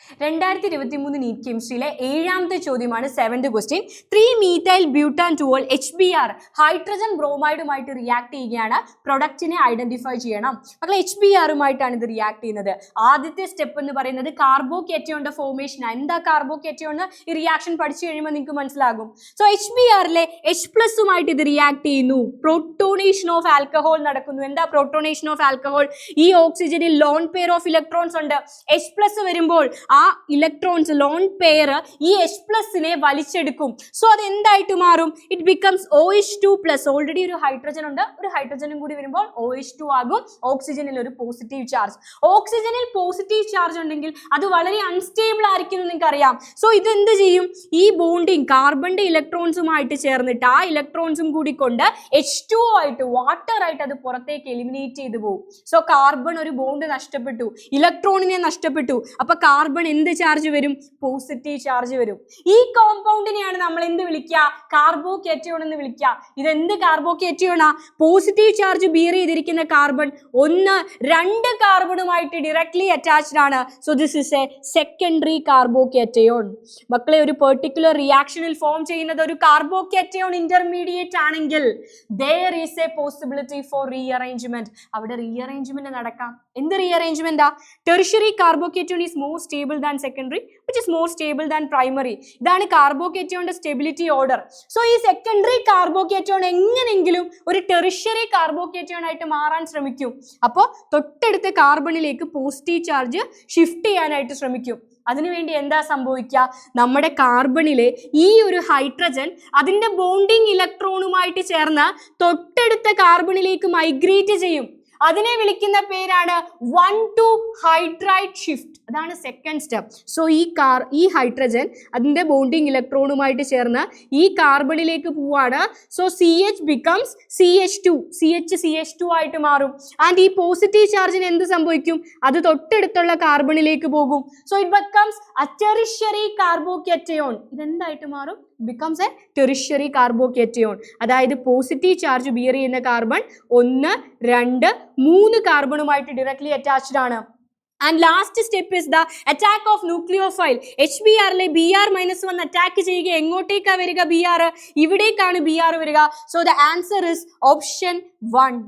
2023 NEET കെമിസ്ട്രിയിലെ 7ാമത്തെ ചോദ്യമാണ് 7th question. 3-methyl butane-2-ol HBr ഹൈഡ്രജൻ ബ്രോമൈഡുമായിട്ട് റിയാക്ട് ചെയ്യുകയാണ്. പ്രൊഡക്റ്റിനെ ഐഡന്റിഫൈ ചെയ്യണം. മക്കളെ HBrമായിട്ടാണ് ഇത് റിയാക്ട് ചെയ്യുന്നത്. ആദ്യത്തെ സ്റ്റെപ്പ് എന്ന് പറയുന്നത് കാർബോകേറ്റയോണിന്റെ ഫോർമേഷൻ. എന്താ കാർബോകേറ്റയോൺ? ഈ റിയാക്ഷൻ പഠിച്ചു കഴിയുമ്പോൾ നിങ്ങൾക്ക് മനസ്സിലാകും. സോ HBrലെ H+ഉമായിട്ട് ഇത് റിയാക്ട് ചെയ്യുന്നു. പ്രോട്ടോണേഷൻ ഓഫ് ആൽക്കഹോൾ നടക്കുന്നു. എന്താ പ്രോട്ടോണേഷൻ ഓഫ് ആൽക്കഹോൾ? ഈ ഓക്സിജനിൽ ലോൺ പെയർ ഓഫ് ഇലക്ട്രോൺസ് ഉണ്ട്. H+ വരുമ്പോൾ ആ ഇലക്ട്രോൺസ് ലോൺ പെയർ ഈ H+നെ വലിച്ചെടുക്കും. സോ അത് എന്തായിട്ട് മാറും? It becomes OH2+. ഓൾറെഡി ഒരു ഹൈഡ്രജൻ ഉണ്ട്, ഒരു ഹൈഡ്രജനും കൂടി വരുമ്പോൾ OH2 ആകും. ഓക്സിജനിൽ ഒരു പോസിറ്റീവ് ചാർജ്. ഓക്സിജനിൽ പോസിറ്റീവ് ചാർജ് ഉണ്ടെങ്കിൽ അത് വളരെ അൺസ്റ്റേബിൾ ആയിരിക്കും എന്ന് നിങ്ങൾക്ക് അറിയാം. സോ ഇത് എന്ത് ചെയ്യും? ഈ ബോണ്ടിങ് കാർബണിന്റെ ഇലക്ട്രോൺസുമായിട്ട് ചേർന്നിട്ട് ആ ഇലക്ട്രോൺസും കൂടി കൊണ്ട് H2O ആയിട്ട് വാട്ടർ ആയിട്ട് അത് പുറത്തേക്ക് എലിമിനേറ്റ് ചെയ്തു പോകും. സോ കാർബൺ ഒരു ബോണ്ട് നഷ്ടപ്പെട്ടു, ഇലക്ട്രോണിനെ നഷ്ടപ്പെട്ടു. അപ്പൊ കാർബൺ എന്ത് ചാർജ് വരും? പോസിറ്റീവ് ചാർജ് വരും. ഈ കോമ്പൗണ്ടിനെയാണ് നമ്മൾ എന്ത് വിളിക്കുക? കാർബോകേറ്റയോൺ എന്ന് വിളിക്കുക. ഇതെന്ത് കാർബോകേറ്റയോണാ? പോസിറ്റീവ് ചാർജ് ബിയർ ചെയ്തിരിക്കുന്ന കാർബൺ 1-2 കാർബണുമായിട്ട് ഡയറക്ട്ലി അറ്റാച്ച്ഡ് ആണ്. So this is a secondary carbocation. മക്കളെ, ഒരു പെർട്ടിക്കുലർ റിയാക്ഷനിൽ ഫോം ചെയ്യുന്നത് ഒരു കാർബോകേറ്റയോൺ ഇന്റർമീഡിയറ്റ് ആണെങ്കിൽ there is a possibility for rearrangement. അവിടെ റീഅറേഞ്ച്മെന്റ് നടക്കാം. എന്ത് റീഅറേഞ്ച്മെന്റാ? Tertiary carbocation is more stable than secondary which is more stable than primary. ഇതാണ് കാർബോകേറ്റയോണിന്റെ സ്റ്റെബിലിറ്റി ഓർഡർ. സോ ഈ സെക്കൻഡറി കാർബോകേറ്റയോൺ എങ്ങനെയെങ്കിലും ഒരു ടെർഷ്യറി കാർബോകേറ്റയോൺ ആയിട്ട് മാറാൻ ശ്രമിക്കും. അപ്പോൾ തൊട്ടടുത്ത കാർബണിലേക്ക് പോസിറ്റീവ് ചാർജ് ഷിഫ്റ്റ് ചെയ്യാനായിട്ട് ശ്രമിക്കും. അതിനുവേണ്ടി എന്താ സംഭവിക്കുക? നമ്മുടെ കാർബണിലെ ഈ ഒരു ഹൈഡ്രജൻ അതിന്റെ ബോണ്ടിങ് ഇലക്ട്രോണുമായിട്ട് ചേർന്ന് തൊട്ടടുത്ത കാർബണിലേക്ക് മൈഗ്രേറ്റ് ചെയ്യും. അതിനെ വിളിക്കുന്ന പേരാണ് 1,2 ഹൈഡ്രൈഡ് ഷിഫ്റ്റ്. അതാണ് സെക്കൻഡ് സ്റ്റെപ്പ്. സോ ഈ ഹൈഡ്രജൻ അതിന്റെ ബോണ്ടിങ് ഇലക്ട്രോണുമായിട്ട് ചേർന്ന് ഈ കാർബണിലേക്ക് പോവാണ്. So CH becomes CH2. CH ആയിട്ട് മാറും. ആൻഡ് ഈ പോസിറ്റീവ് ചാർജിന് എന്ത് സംഭവിക്കും? അത് തൊട്ടടുത്തുള്ള കാർബണിലേക്ക് പോകും. So it becomes a tertiary carbocation. ഇതെന്തായിട്ട് മാറും? Becomes a tertiary carbocation. അതായത് പോസിറ്റീവ് ചാർജ് ബിയർ ചെയ്യുന്ന കാർബൺ 1, 2, 3 കാർബണുമായിട്ട് ഡയറക്ട്ലി അറ്റാച്ച്ഡ് ആണ്. And last step is the attack of nucleophile. HBrലെ Br-1 അറ്റാക്ക് ചെയ്യുക. എങ്ങോട്ടേക്കാ വരിക? Br ഇവിടേക്കാണ് Br വരിക. So the answer is option 1.